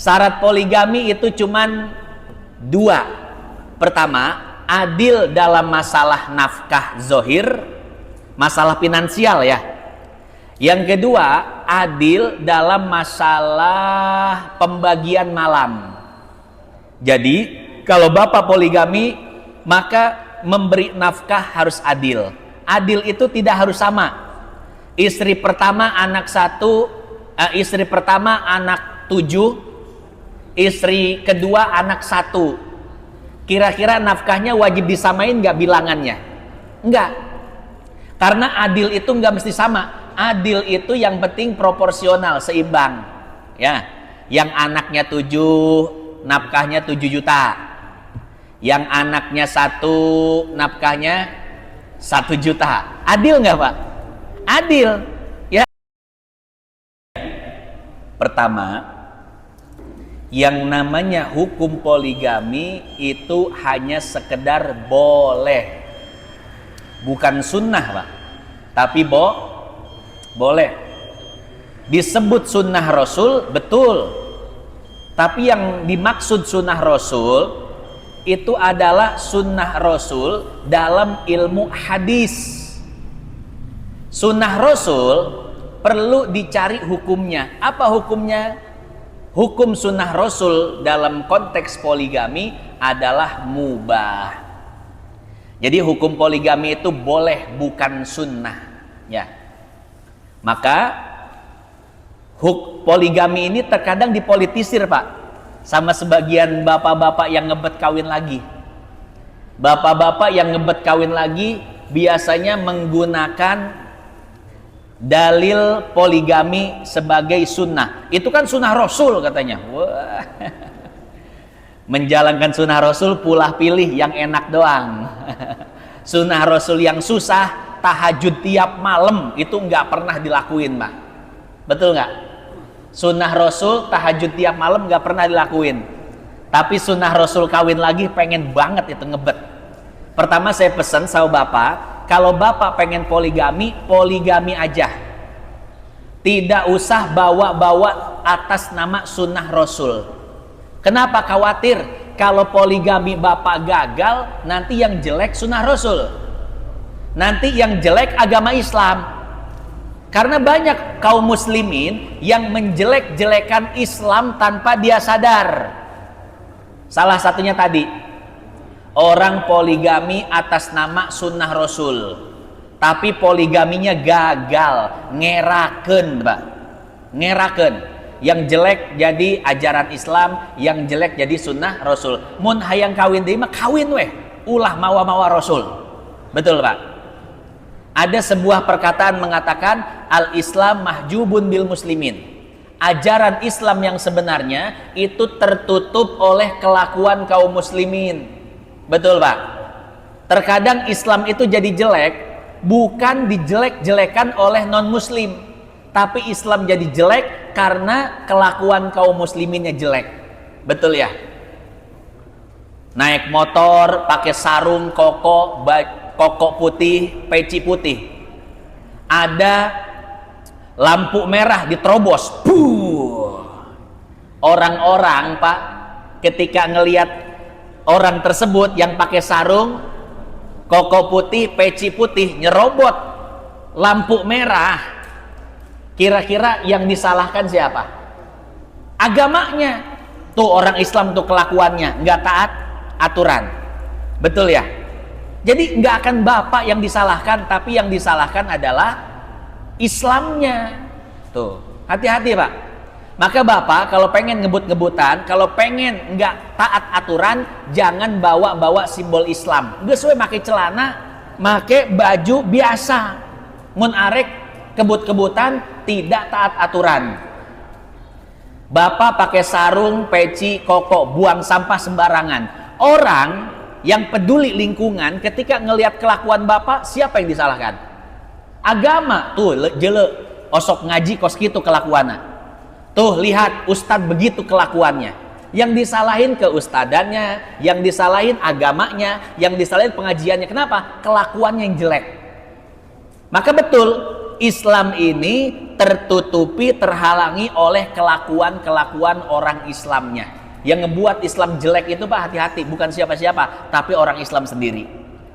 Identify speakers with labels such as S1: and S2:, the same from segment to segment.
S1: Syarat poligami itu cuman dua. Pertama, adil dalam masalah nafkah zohir, masalah finansial ya. Yang kedua, adil dalam masalah pembagian malam. Jadi, kalau bapak poligami, maka memberi nafkah harus adil. Adil itu tidak harus sama. Istri pertama anak 1, istri pertama anak 7, istri kedua anak 1. Kira-kira nafkahnya wajib disamain nggak bilangannya? Enggak. Karena adil itu nggak mesti sama. Adil itu yang penting proporsional, seimbang. Ya, yang anaknya 7, nafkahnya 7 juta. Yang anaknya 1, nafkahnya 1 juta. Adil nggak, Pak? Adil. Ya. Pertama, yang namanya hukum poligami itu hanya sekedar boleh, bukan sunnah, Pak, tapi boleh. Disebut sunnah Rasul, betul, tapi yang dimaksud sunnah Rasul itu adalah sunnah Rasul dalam ilmu hadis. Sunnah Rasul perlu dicari hukumnya. Apa hukumnya? Hukum sunnah Rasul dalam konteks poligami adalah mubah. Jadi hukum poligami itu boleh, bukan sunnah ya. Maka poligami ini terkadang dipolitisir, Pak, sama sebagian bapak-bapak yang ngebet kawin lagi. Bapak-bapak yang ngebet kawin lagi biasanya menggunakan dalil poligami sebagai sunnah. Itu kan sunnah Rasul katanya. Wah. Menjalankan sunnah Rasul pulah pilih yang enak doang. Sunnah Rasul yang susah, tahajud tiap malam, itu nggak pernah dilakuin, Pak. Betul nggak? Sunnah Rasul tahajud tiap malam nggak pernah dilakuin. Tapi sunnah Rasul kawin lagi pengen banget itu ngebet. Pertama saya pesan sama bapak, kalau bapak pengen poligami, poligami aja. Tidak usah bawa-bawa atas nama sunnah Rasul. Kenapa khawatir? Kalau poligami bapak gagal, nanti yang jelek sunnah Rasul. Nanti yang jelek agama Islam. Karena banyak kaum muslimin yang menjelek-jelekan Islam tanpa dia sadar. Salah satunya tadi, orang poligami atas nama sunnah Rasul, tapi poligaminya gagal, ngeraken, Pak, ngeraken. Yang jelek jadi ajaran Islam, yang jelek jadi sunnah Rasul. Mun hayang kawin deui mah kawin weh, ulah mawa-mawa Rasul. Betul, Pak? Ada sebuah perkataan mengatakan al-Islam mahjubun bil muslimin. Ajaran Islam yang sebenarnya itu tertutup oleh kelakuan kaum muslimin. Betul, Pak? Terkadang Islam itu jadi jelek bukan dijelek-jelekan oleh non-muslim, tapi Islam jadi jelek karena kelakuan kaum musliminnya jelek. Betul ya? Naik motor pakai sarung koko putih, peci putih. Ada lampu merah diterobos. Orang-orang, Pak, ketika ngelihat orang tersebut yang pakai sarung, koko putih, peci putih, nyerobot lampu merah, kira-kira yang disalahkan siapa? Agamanya. Tuh orang Islam tuh kelakuannya nggak taat aturan. Betul ya? Jadi nggak akan bapak yang disalahkan, tapi yang disalahkan adalah Islamnya. Tuh, hati-hati, Pak. Maka bapak kalau pengen ngebut-ngebutan, kalau pengen nggak taat aturan, jangan bawa-bawa simbol Islam. Geus we make celana, make baju biasa. Mun arek kebut-kebutan, tidak taat aturan. Bapak pakai sarung, peci, koko, buang sampah sembarangan. Orang yang peduli lingkungan ketika ngelihat kelakuan bapak, siapa yang disalahkan? Agama. Tuh, jele, osok ngaji kos kitu kelakuannya. Tuh lihat ustadz begitu kelakuannya. Yang disalahin ke ustadannya, yang disalahin agamanya, yang disalahin pengajiannya. Kenapa? Kelakuannya yang jelek. Maka betul, Islam ini tertutupi, terhalangi oleh kelakuan-kelakuan orang Islamnya. Yang ngebuat Islam jelek itu Pak, hati-hati, bukan siapa-siapa, tapi orang Islam sendiri.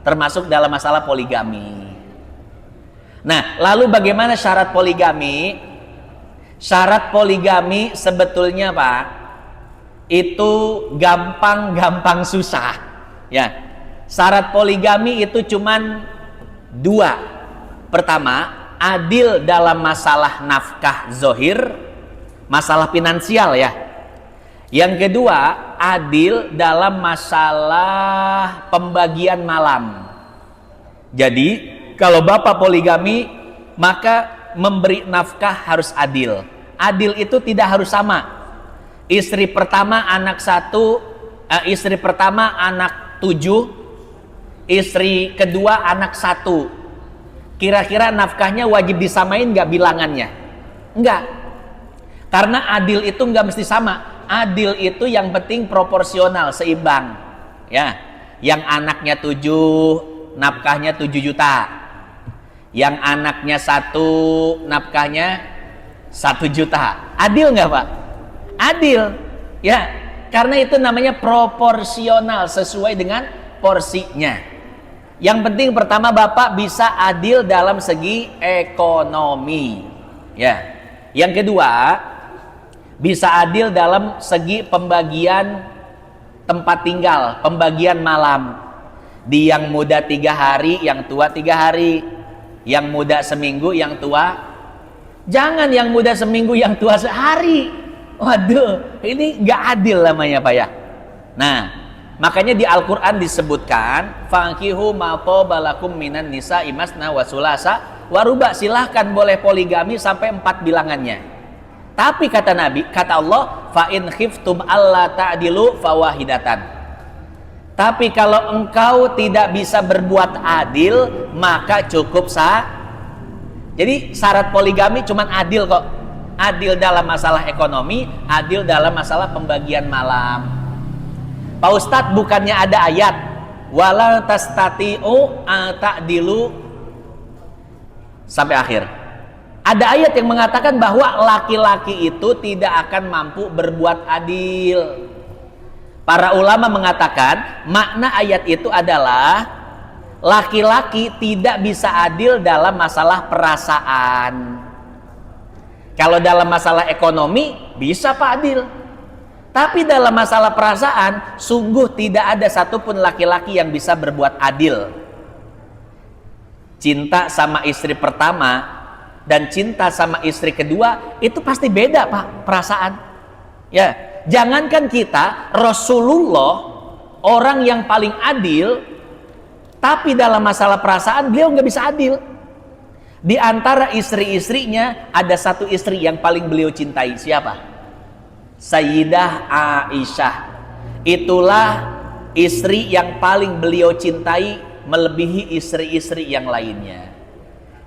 S1: Termasuk dalam masalah poligami. Nah, lalu bagaimana syarat poligami? Syarat poligami sebetulnya Pak, itu gampang-gampang susah. Ya, syarat poligami itu cuman 2. Pertama, adil dalam masalah nafkah zohir, masalah finansial ya. Yang kedua, adil dalam masalah pembagian malam. Jadi, kalau bapak poligami, maka memberi nafkah harus adil. Adil itu tidak harus sama. Istri pertama anak 1, istri pertama anak 7, istri kedua anak 1. Kira-kira nafkahnya wajib disamain nggak bilangannya? Enggak. Karena adil itu nggak mesti sama. Adil itu yang penting proporsional, seimbang. Ya, yang anaknya 7, nafkahnya 7 juta. Yang anaknya 1, nafkahnya 1 juta. Adil nggak Pak? Adil. Ya, karena itu namanya proporsional, sesuai dengan porsinya. Yang penting pertama Bapak bisa adil dalam segi ekonomi. Ya. Yang kedua, bisa adil dalam segi pembagian tempat tinggal, pembagian malam. Di yang muda 3 hari, yang tua 3 hari. Yang muda seminggu, yang tua jangan yang muda seminggu, yang tua sehari. Waduh, ini nggak adil namanya Pak ya. Nah, makanya di Al-Quran disebutkan fankihu ma thabalakum minan nisa'i masna wa sulasa wa ruba, silahkan boleh poligami sampai 4 bilangannya. Tapi kata Nabi, kata Allah, fa in khiftum alla ta'dilu fawahidatan. Tapi kalau engkau tidak bisa berbuat adil, maka cukup Jadi syarat poligami cuman adil kok. Adil dalam masalah ekonomi, adil dalam masalah pembagian malam. Pak Ustadz, bukannya ada ayat wala tastati'u ta'dilu sampai akhir. Ada ayat yang mengatakan bahwa laki-laki itu tidak akan mampu berbuat adil. Para ulama mengatakan makna ayat itu adalah laki-laki tidak bisa adil dalam masalah perasaan. Kalau dalam masalah ekonomi bisa Pak adil. Tapi dalam masalah perasaan, sungguh tidak ada satupun laki-laki yang bisa berbuat adil. Cinta sama istri pertama dan cinta sama istri kedua itu pasti beda Pak perasaan. Ya, jangankan kita, Rasulullah orang yang paling adil, tapi dalam masalah perasaan beliau nggak bisa adil. Di antara istri-istrinya ada satu istri yang paling beliau cintai, siapa? Sayyidah Aisyah. Itulah istri yang paling beliau cintai melebihi istri-istri yang lainnya.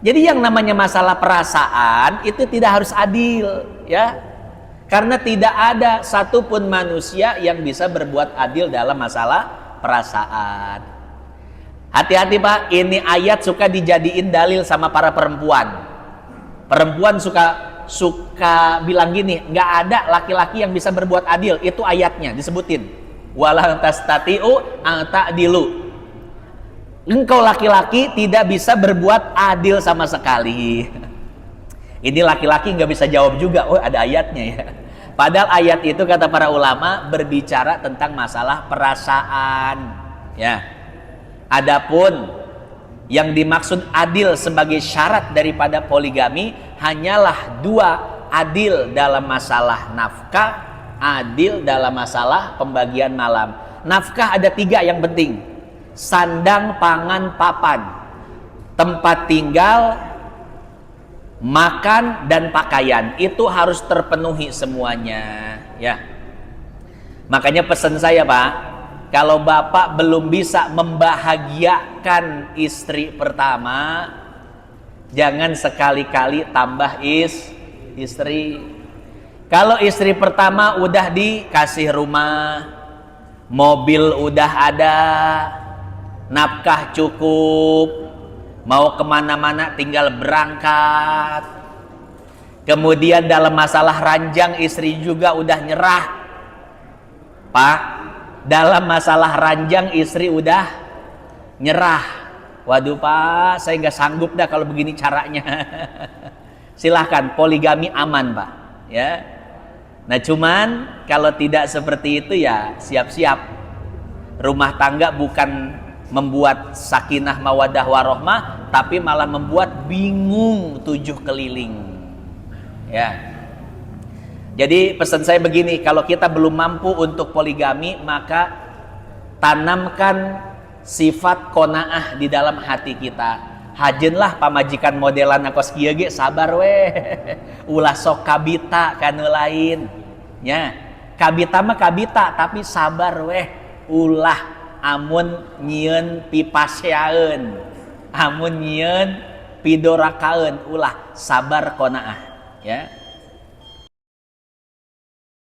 S1: Jadi yang namanya masalah perasaan itu tidak harus adil, ya. Karena tidak ada satupun manusia yang bisa berbuat adil dalam masalah perasaan. Hati-hati Pak, ini ayat suka dijadiin dalil sama para perempuan. Perempuan suka bilang gini, nggak ada laki-laki yang bisa berbuat adil. Itu ayatnya disebutin. Wala tastati'u an ta'dilu. Engkau laki-laki tidak bisa berbuat adil sama sekali. Ini laki-laki nggak bisa jawab juga. Oh, ada ayatnya ya. Padahal ayat itu kata para ulama berbicara tentang masalah perasaan. Ya. Adapun yang dimaksud adil sebagai syarat daripada poligami hanyalah 2, adil dalam masalah nafkah, adil dalam masalah pembagian malam. Nafkah ada 3 yang penting: sandang, pangan, papan, tempat tinggal, makan dan pakaian. Itu harus terpenuhi semuanya, ya. Makanya pesan saya Pak, kalau Bapak belum bisa membahagiakan istri pertama, jangan sekali-kali tambah istri. Kalau istri pertama udah dikasih rumah, mobil udah ada, nafkah cukup, mau kemana-mana tinggal berangkat. Kemudian dalam masalah ranjang istri juga udah nyerah. Pak, dalam masalah ranjang istri udah nyerah. Waduh Pak, saya nggak sanggup dah kalau begini caranya. Silahkan, poligami aman Pak, ya. Nah cuman kalau tidak seperti itu ya siap-siap. Rumah tangga bukan membuat sakinah mawadah warohmah, tapi malah membuat bingung 7 keliling. Ya. Jadi pesan saya begini, kalau kita belum mampu untuk poligami, maka tanamkan sifat qanaah di dalam hati kita. Hajenlah pamajikan modelan kos kieu ge sabar weh. Ulah sok kabita kanu lain. Ya. Kabita mah kabita tapi sabar weh. Ulah amun nyieun pipasyaeun. Amun nyieun pidorakaeun ulah sabar qanaah, ya.